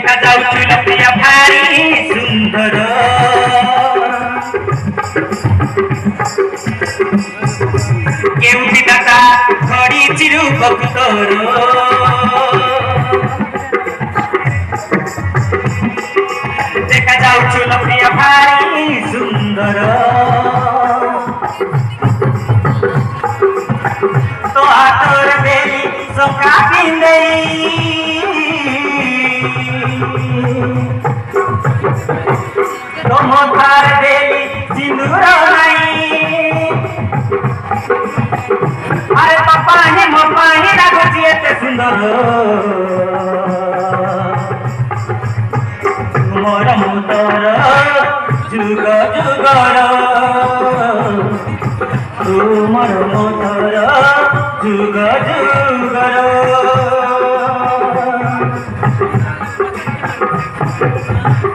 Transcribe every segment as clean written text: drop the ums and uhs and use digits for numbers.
দেখা যাଉছিল প্রিয়া ভারি সুন্দর কেউ বিধাতা ধরিছি রূপ তোর দেখা যাଉছিল প্রিয়া ভারি সুন্দর তো হাতর বেলি সকা পিঁধেই তো মথার বেলি সিঁদুর নাই আরে পাপাহি মো পাহি লাগুছি এতে সুন্দর মোর মুতর যুগ যুগর तुमर मोतर जुग जुगर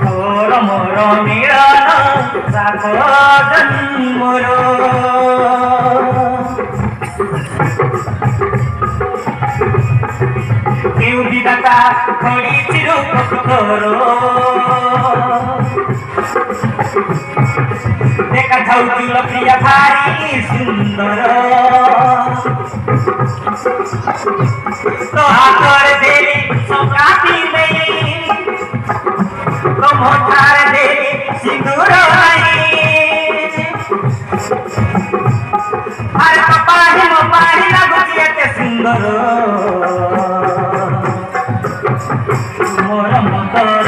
तोर मोर मिलन साथ जन्मर केउ विधाता खड़ी रूप तोर দেখা যাউছিল প্রিয়া ভারি সুন্দর তো হাতর দেরি সকা পিঁধেই তো মোঠার দেরি সিঁদুর নাই আর পাপাহি মো পাহি লাগুছি এতে সুন্দর মোর মন্তর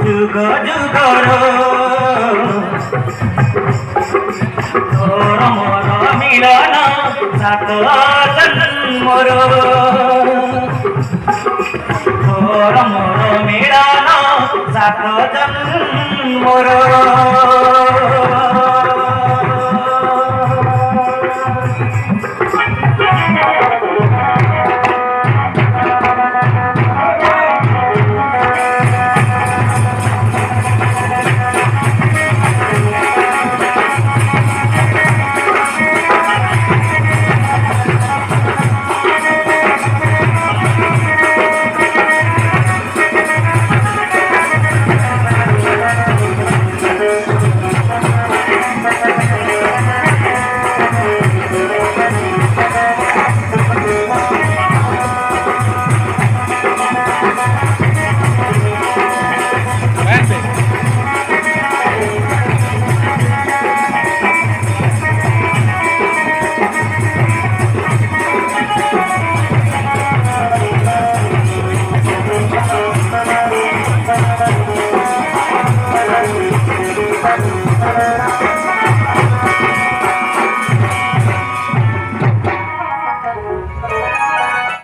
যুগ যুগর তোর মোর মিলন সাত জন্মর তোর মোর মিলন সাত জন্মর